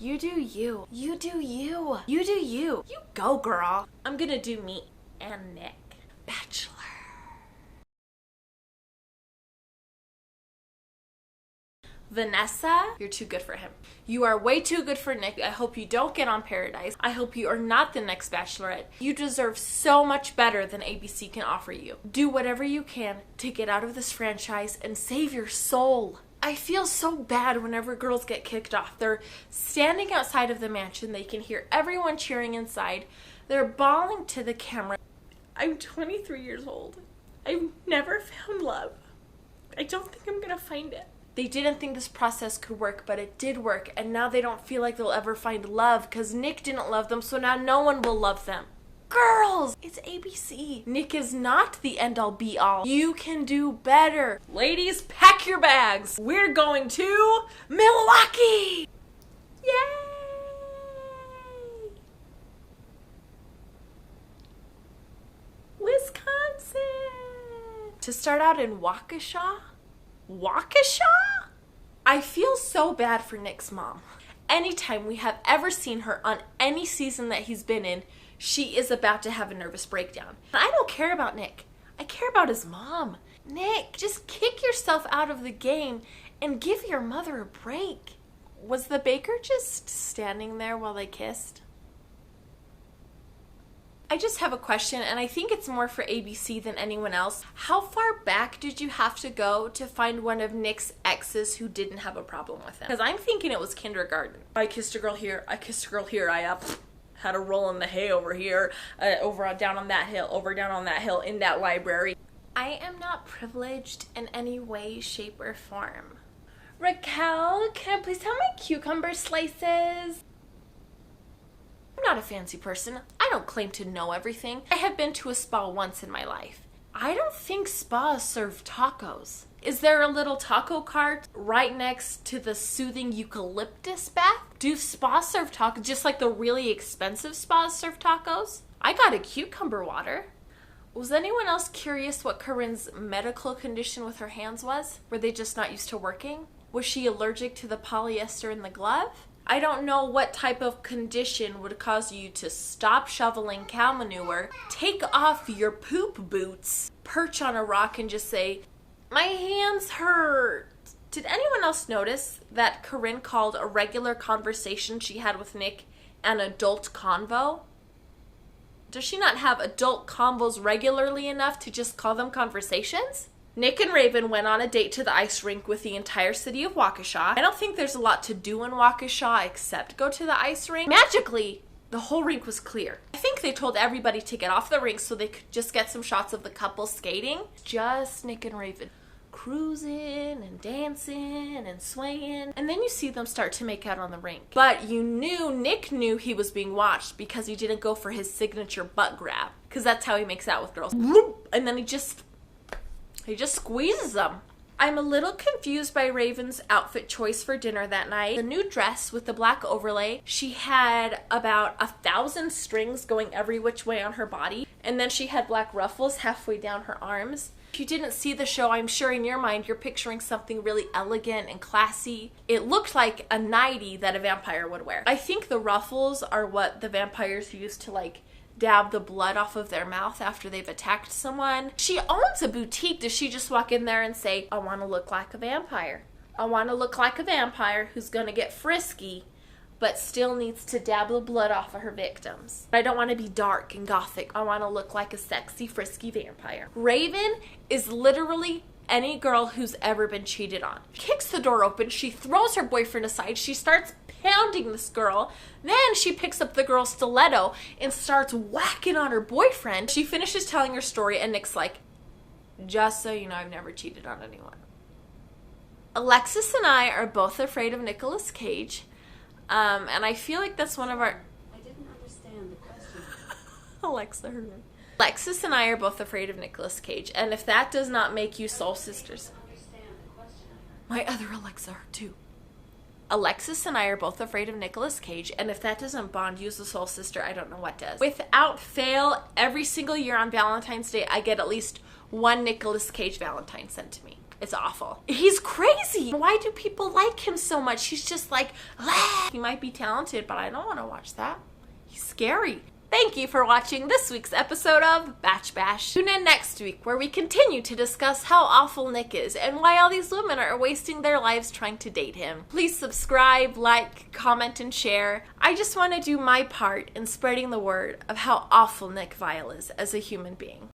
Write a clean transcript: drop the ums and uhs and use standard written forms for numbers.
You do you. You do you. You do you. You go, girl. I'm gonna do me and Nick. Bachelor. Vanessa, you're too good for him. You are way too good for Nick. I hope you don't get on Paradise. I hope you are not the next Bachelorette. You deserve so much better than ABC can offer you. Do whatever you can to get out of this franchise and save your soul. I feel so bad whenever girls get kicked off. They're standing outside of the mansion. They can hear everyone cheering inside. They're bawling to the camera. I'm 23 years old. I've never found love. I don't think I'm gonna find it. They didn't think this process could work, but it did work, and now they don't feel like they'll ever find love because Nick didn't love them, so now no one will love them. Girls, it's ABC. Nick is not the end-all be-all. You can do better. Ladies, pack your bags. We're going to Milwaukee. Yay! Wisconsin. To start out in Waukesha? Waukesha? I feel so bad for Nick's mom. Anytime we have ever seen her on any season that he's been in, she is about to have a nervous breakdown. I don't care about Nick. I care about his mom. Nick, just kick yourself out of the game and give your mother a break. Was the baker just standing there while they kissed? I just have a question, and I think it's more for ABC than anyone else. How far back did you have to go to find one of Nick's exes who didn't have a problem with him? Because I'm thinking it was kindergarten. I kissed a girl here, I kissed a girl here, I had a roll in the hay over here, down on that hill, in that library. I am not privileged in any way, shape, or form. Raquel, can I please have my cucumber slices? I'm not a fancy person. I don't claim to know everything. I have been to a spa once in my life. I don't think spas serve tacos. Is there a little taco cart right next to the soothing eucalyptus bath? Do spas serve tacos just like the really expensive spas serve tacos? I got a cucumber water. Was anyone else curious what Corinne's medical condition with her hands was? Were they just not used to working? Was she allergic to the polyester in the glove? I don't know what type of condition would cause you to stop shoveling cow manure, take off your poop boots, perch on a rock and just say, "My hands hurt." Did anyone else notice that Corinne called a regular conversation she had with Nick an adult convo? Does she not have adult convos regularly enough to just call them conversations? Nick and Raven went on a date to the ice rink with the entire city of Waukesha. I don't think there's a lot to do in Waukesha except go to the ice rink. Magically, the whole rink was clear. I think they told everybody to get off the rink so they could just get some shots of the couple skating. Just Nick and Raven cruising and dancing and swaying. And then you see them start to make out on the rink. But Nick knew he was being watched because he didn't go for his signature butt grab. Because that's how he makes out with girls. And then he just squeezes them. I'm a little confused by Raven's outfit choice for dinner that night. The new dress with the black overlay, she had about 1,000 strings going every which way on her body, and then she had black ruffles halfway down her arms. If you didn't see the show, I'm sure in your mind you're picturing something really elegant and classy. It looked like a nightie that a vampire would wear. I think the ruffles are what the vampires use to dab the blood off of their mouth after they've attacked someone. She owns a boutique. Does she just walk in there and say, "I want to look like a vampire. I want to look like a vampire who's going to get frisky, but still needs to dab the blood off of her victims. I don't want to be dark and gothic. I want to look like a sexy, frisky vampire." Raven is literally any girl who's ever been cheated on. Kicks the door open. She throws her boyfriend aside. She starts pounding this girl. Then she picks up the girl's stiletto and starts whacking on her boyfriend. She finishes telling her story and Nick's like, "Just so you know, I've never cheated on anyone." Alexis and I are both afraid of Nicolas Cage. And I feel like that's one of our... I didn't understand the question. Alexa heard me. Alexis and I are both afraid of Nicolas Cage. And if that does not make you soul sisters... I didn't understand the question. My other Alexa heard too. Alexis and I are both afraid of Nicolas Cage, and if that doesn't bond you as a soul sister, I don't know what does. Without fail, every single year on Valentine's Day, I get at least one Nicolas Cage Valentine sent to me. It's awful. He's crazy. Why do people like him so much? He's just like, ah. He might be talented, but I don't want to watch that. He's scary. Thank you for watching this week's episode of Batch Bash. Tune in next week where we continue to discuss how awful Nick is and why all these women are wasting their lives trying to date him. Please subscribe, like, comment, and share. I just want to do my part in spreading the word of how awful Nick Viall is as a human being.